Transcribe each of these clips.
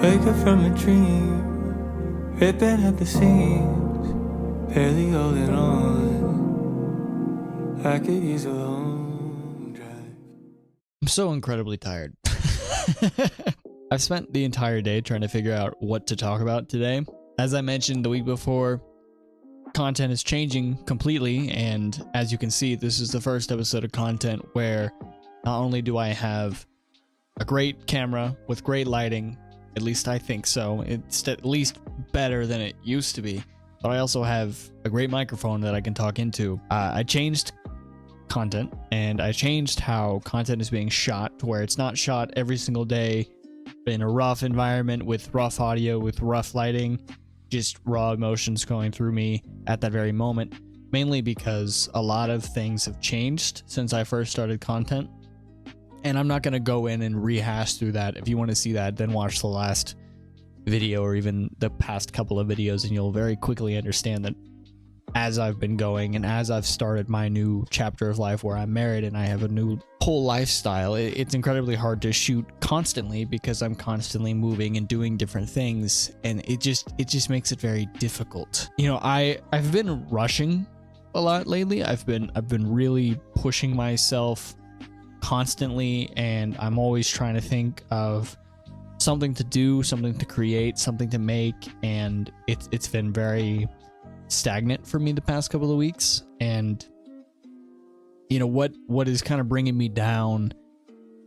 Wake up from a dream, ripping at the seams, barely holding on. I could use a long drive. I'm so incredibly tired. I've spent the entire day trying to figure out what to talk about today. As I mentioned the week before, content is changing completely, and as you can see, this is the first episode of content where not only do I have a great camera with great lighting, at least I think so, it's at least better than it used to be, but I also have a great microphone that I can talk into. I changed content, and I changed how content is being shot to where it's not shot every single day in a rough environment with rough audio, with rough lighting, just raw emotions going through me at that very moment, mainly because a lot of things have changed since I first started content. And I'm not going to go in and rehash through that. If you want to see that, then watch the last video or even the past couple of videos, and you'll very quickly understand that as I've been going and as I've started my new chapter of life where I'm married and I have a new whole lifestyle, it's incredibly hard to shoot constantly because I'm constantly moving and doing different things, and it just makes it very difficult. You know, I've been rushing a lot lately. I've been really pushing myself constantly, and I'm always trying to think of something to do, something to create, something to make, and it's been very stagnant for me the past couple of weeks. And you know what is kind of bringing me down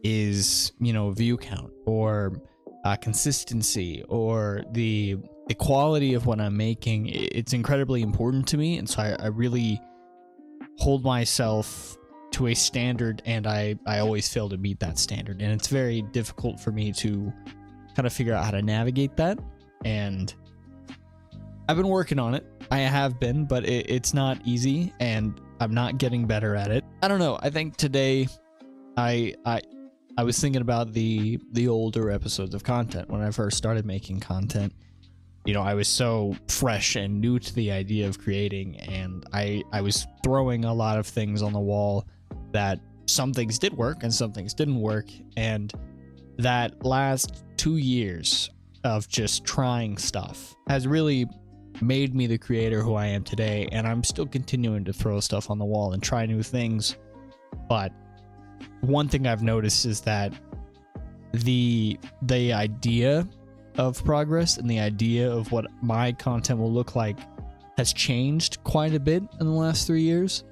is, you know, view count or consistency or the quality of what I'm making. It's incredibly important to me, and so I really hold myself to a standard, and I always fail to meet that standard, and it's very difficult for me to kind of figure out how to navigate that. And I've been working on it. I have been, but it's not easy, and I'm not getting better at it. I don't know. I think today I was thinking about the older episodes of content when I first started making content. You know, I was so fresh and new to the idea of creating, and I was throwing a lot of things on the wall that some things did work and some things didn't work. And that last 2 years of just trying stuff has really made me the creator who I am today, and I'm still continuing to throw stuff on the wall and try new things. But one thing I've noticed is that the idea of progress and the idea of what my content will look like has changed quite a bit in the last 3 years.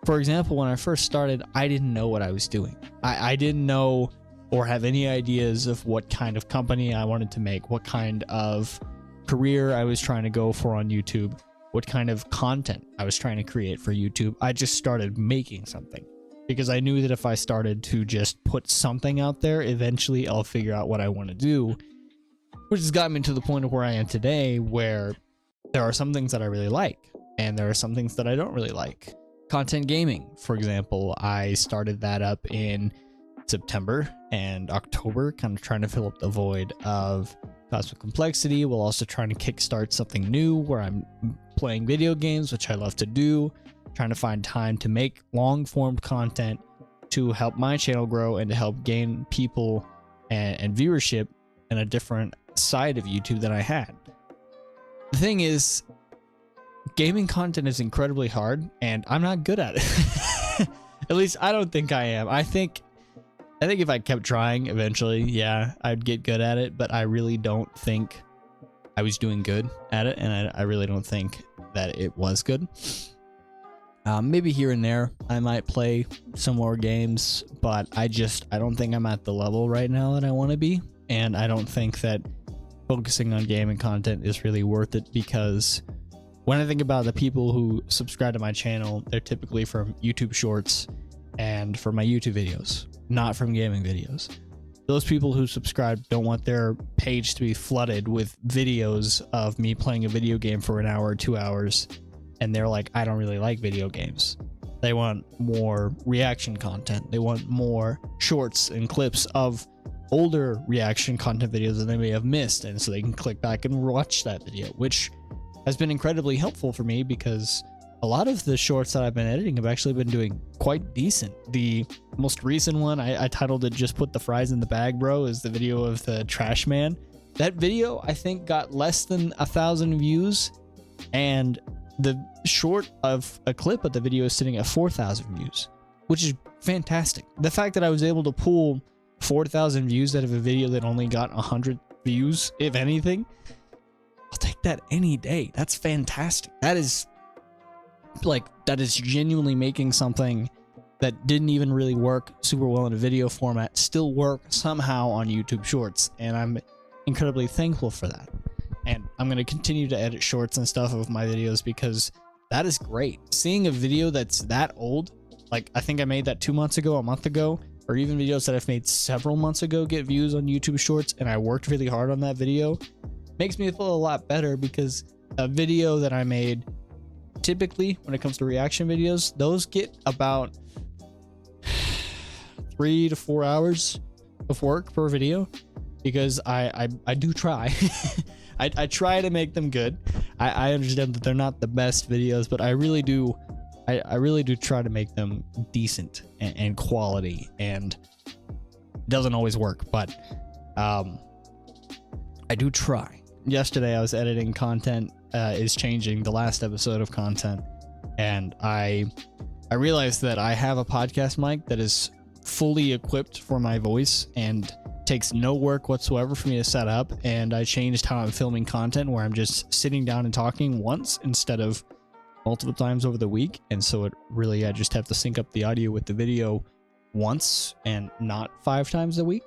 For example, when I first started, I didn't know what I was doing. I didn't know or have any ideas of what kind of company I wanted to make, what kind of career I was trying to go for on YouTube, what kind of content I was trying to create for YouTube. I just started making something because I knew that if I started to just put something out there, eventually I'll figure out what I want to do, which has gotten me to the point of where I am today, where there are some things that I really like and there are some things that I don't really like. Content gaming, for example, I started that up in September and October, kind of trying to fill up the void of Cosmic Complexity, while also trying to kickstart something new where I'm playing video games, which I love to do, trying to find time to make long-form content to help my channel grow and to help gain people and viewership in a different side of YouTube than I had. The thing is, gaming content is incredibly hard, and I'm not good at it. At least I don't think I am. I think if I kept trying, eventually, yeah, I'd get good at it, but I really don't think I was doing good at it, and I really don't think that it was good. Maybe here and there, I might play some more games, but I don't think I'm at the level right now that I want to be, and I don't think that focusing on gaming content is really worth it, because when I think about the people who subscribe to my channel, they're typically from YouTube Shorts and from my YouTube videos, not from gaming videos. Those people who subscribe don't want their page to be flooded with videos of me playing a video game for an hour or 2 hours, and they're like, I don't really like video games. They want more reaction content. They want more shorts and clips of older reaction content videos that they may have missed, and so they can click back and watch that video, which has been incredibly helpful for me because a lot of the shorts that I've been editing have actually been doing quite decent. The most recent one, I titled it "Just Put the Fries in the Bag, Bro," is the video of the trash man. That video, I think, got less than 1,000 views, and the short of a clip of the video is sitting at 4,000 views, which is fantastic. The fact that I was able to pull 4,000 views out of a video that only got 100 views, if anything, I'll take that any day. That's fantastic. That is genuinely making something that didn't even really work super well in a video format still work somehow on YouTube Shorts, and I'm incredibly thankful for that. And I'm going to continue to edit shorts and stuff of my videos because that is great. Seeing a video that's that old, like I think I made that 2 months ago, a month ago, or even videos that I've made several months ago get views on YouTube Shorts, and I worked really hard on that video, makes me feel a lot better, because a video that I made, typically when it comes to reaction videos, those get about 3 to 4 hours of work per video, because I do try. I try to make them good. I understand that they're not the best videos, but I really do try to make them decent and quality, and it doesn't always work, but I do try. Yesterday I was editing content is changing, the last episode of content, and I realized that I have a podcast mic that is fully equipped for my voice and takes no work whatsoever for me to set up, and I changed how I'm filming content, where I'm just sitting down and talking once instead of multiple times over the week. And so it really, I just have to sync up the audio with the video once and not 5 times a week.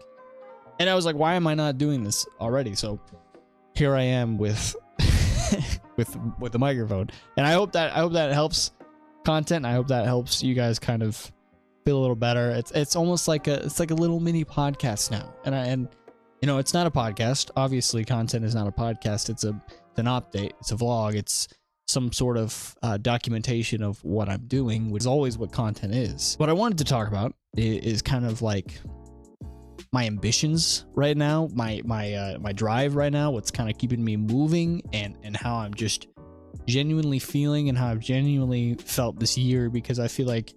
And I was like, why am I not doing this already? So here I am with with the microphone, and I hope that helps content. I hope that helps you guys kind of feel a little better. It's almost like a little mini podcast now, and you know, it's not a podcast. Obviously, content is not a podcast. It's an update. It's a vlog. It's some sort of documentation of what I'm doing, which is always what content is. What I wanted to talk about is kind of like my ambitions right now, my drive right now, what's kind of keeping me moving, and how I'm just genuinely feeling, and how I've genuinely felt this year, because I feel like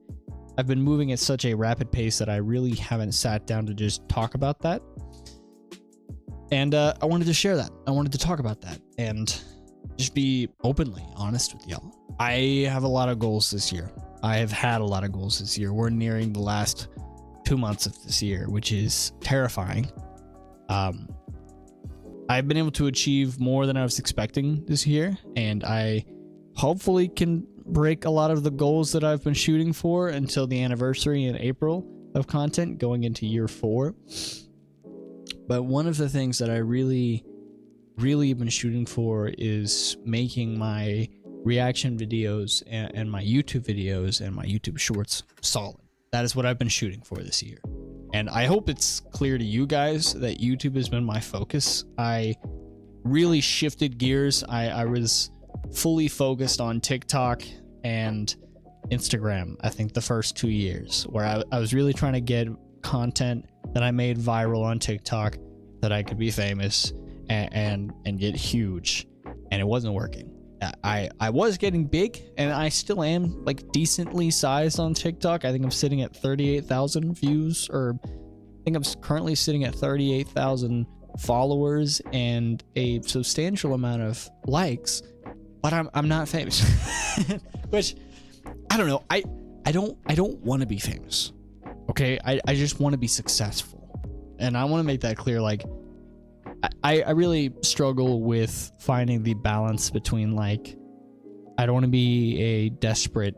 I've been moving at such a rapid pace that I really haven't sat down to just talk about that. And I wanted to share that. I wanted to talk about that and just be openly honest with y'all. I have a lot of goals this year. I have had a lot of goals this year. We're nearing the last 2 months of this year, which is terrifying. I've been able to achieve more than I was expecting this year, and I hopefully can break a lot of the goals that I've been shooting for until the anniversary in April of content going into year 4. But one of the things that I really been shooting for is making my reaction videos and my YouTube videos and my YouTube shorts solid. That is what I've been shooting for this year. And I hope it's clear to you guys that YouTube has been my focus. I really shifted gears. I was fully focused on TikTok and Instagram, I think the first 2 years, where I was really trying to get content that I made viral on TikTok, that I could be famous and get huge, and it wasn't working. I was getting big, and I still am like decently sized on TikTok. I think I'm sitting at 38,000 views, or I think I'm currently sitting at 38,000 followers and a substantial amount of likes, but I'm not famous. Which, I don't know. I don't want to be famous. Okay, I just want to be successful, and I want to make that clear. Like, I really struggle with finding the balance between, like, I don't want to be a desperate,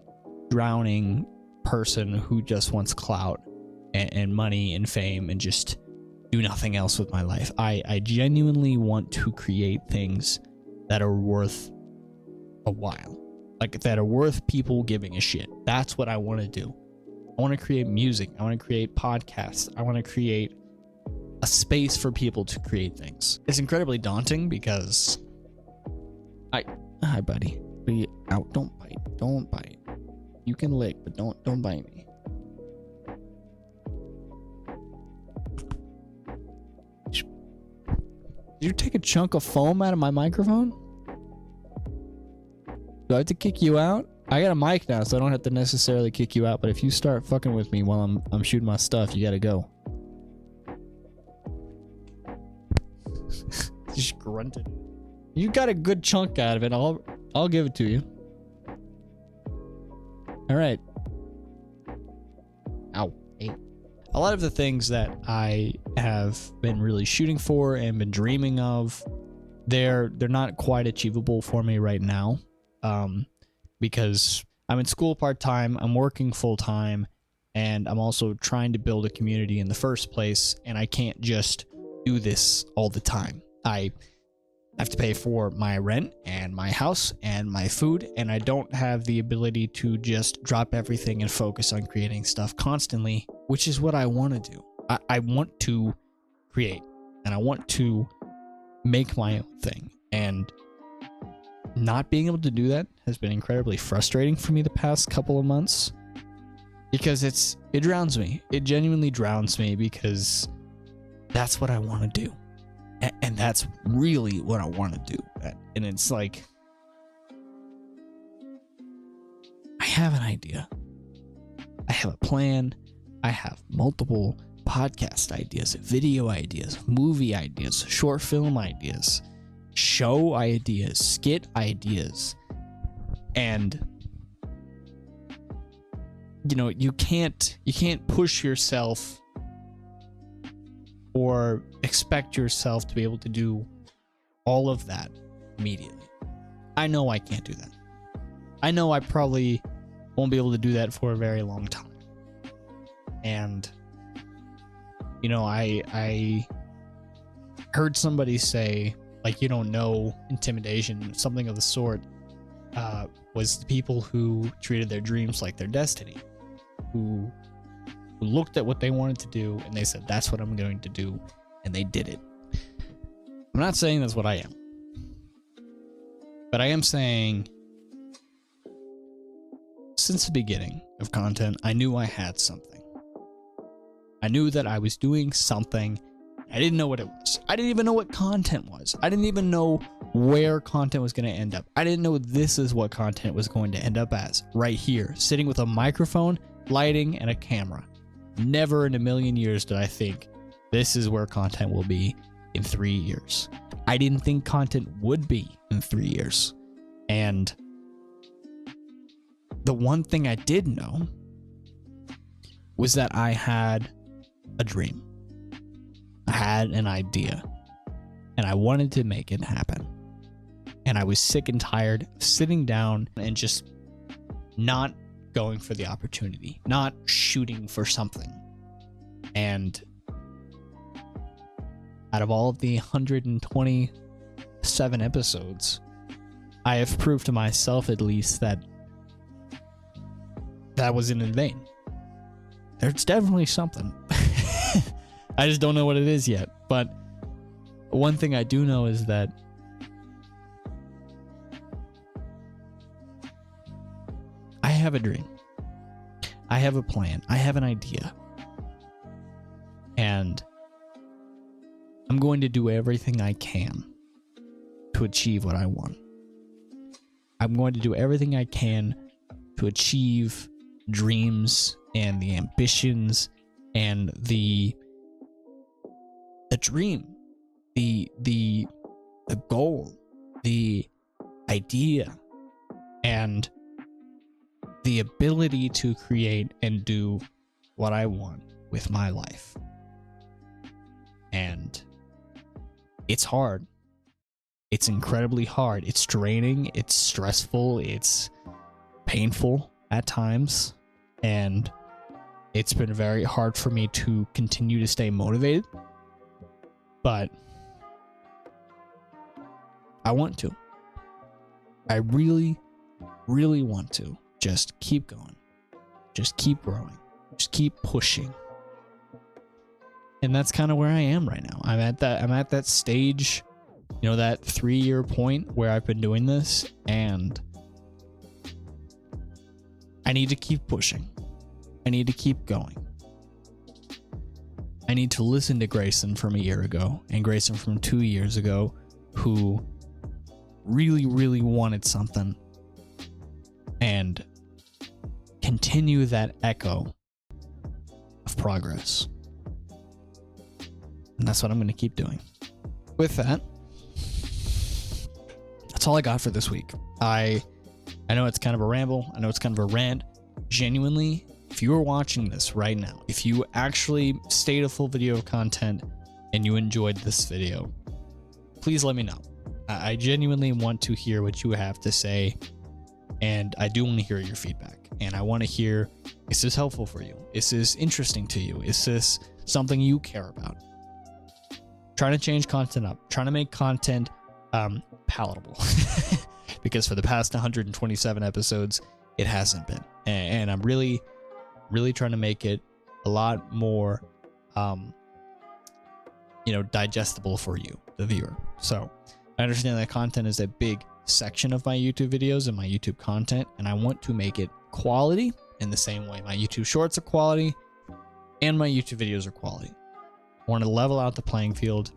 drowning person who just wants clout and money and fame and just do nothing else with my life. I genuinely want to create things that are worth a while, like that are worth people giving a shit. That's what I want to do. I want to create music. I want to create podcasts. I want to create a space for people to create things. It's incredibly daunting because hi buddy, be out. Don't bite. You can lick, but don't bite me. Did you take a chunk of foam out of my microphone? Do I have to kick you out? I got a mic now, so I don't have to necessarily kick you out, but if you start fucking with me while I'm shooting my stuff, you gotta go. just grunted. You got a good chunk out of it. I'll give it to you. All right. Ow. Hey. A lot of the things that I have been really shooting for and been dreaming of, they're not quite achievable for me right now, because I'm in school part-time, I'm working full-time, and I'm also trying to build a community in the first place, and I can't just do this all the time. I have to pay for my rent and my house and my food, and I don't have the ability to just drop everything and focus on creating stuff constantly, which is what I want to do. I want to create, and I want to make my own thing, and not being able to do that has been incredibly frustrating for me the past couple of months, because it drowns me. It genuinely drowns me, because that's what I want to do. And that's really what I want to do. And it's like, I have an idea. I have a plan. I have multiple podcast ideas, video ideas, movie ideas, short film ideas, show ideas, skit ideas. And you can't push yourself or expect yourself to be able to do all of that immediately. I know I can't do that. I know I probably won't be able to do that for a very long time. And I heard somebody say, like, intimidation, something of the sort, was the people who treated their dreams like their destiny, who looked at what they wanted to do and they said, that's what I'm going to do, and they did it. I'm not saying that's what I am, but I am saying, since the beginning of content, I knew I had something. I knew that I was doing something. I didn't know what it was. I didn't even know what content was. I didn't even know where content was going to end up. I didn't know this is what content was going to end up as, right here, sitting with a microphone, lighting, and a camera. Never in a million years did I think this is where content will be in 3 years. I didn't think content would be in 3 years. And the one thing I did know was that I had a dream. I had an idea, and I wanted to make it happen. And I was sick and tired of sitting down and just not going for the opportunity, not shooting for something. And out of all of the 127 episodes, I have proved to myself, at least, that wasn't in vain. There's definitely something. I just don't know what it is yet. But one thing I do know is that I have a dream. I have a plan. I have an idea. And I'm going to do everything I can to achieve what I want. I'm going to do everything I can to achieve dreams and the ambitions and the dream, the goal, the idea, and the ability to create and do what I want with my life. And it's hard. It's incredibly hard. It's draining. It's stressful. It's painful at times. And it's been very hard for me to continue to stay motivated. But I want to. I really, really want to. Just keep going. Just keep growing. Just keep pushing. And that's kind of where I am right now. I'm at that stage, that 3-year point where I've been doing this, and I need to keep pushing. I need to keep going. I need to listen to Grayson from a year ago and Grayson from 2 years ago, who really, really wanted something, and continue that echo of progress. And that's what I'm going to keep doing. With that, all I got for this week. I know it's kind of a ramble. I know it's kind of a rant. Genuinely, if you are watching this right now, if you actually stayed a full video of content and you enjoyed this video, please let me know. I genuinely want to hear what you have to say, and I do want to hear your feedback. And I want to hear, is this helpful for you? Is this interesting to you? Is this something you care about? Trying to change content up, trying to make content palatable. Because for the past 127 episodes, it hasn't been. And I'm really trying to make it a lot more, digestible for you, the viewer. So I understand that content is a big section of my YouTube videos and my YouTube content, and I want to make it quality in the same way my YouTube shorts are quality and my YouTube videos are quality. I want to level out the playing field,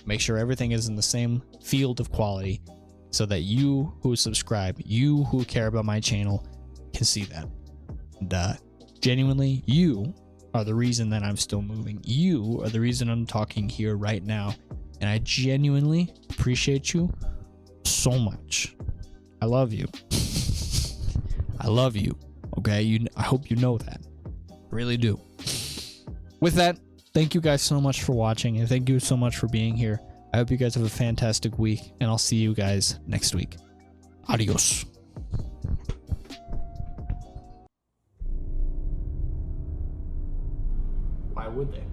make sure everything is in the same field of quality so that you who subscribe, you who care about my channel can see that. And genuinely, you are the reason that I'm still moving. You are the reason I'm talking here right now. And I genuinely appreciate you so much. I love you. I love you. Okay? I hope you know that. I really do. With that, thank you guys so much for watching, and thank you so much for being here. I hope you guys have a fantastic week, and I'll see you guys next week. Adios. Why would they?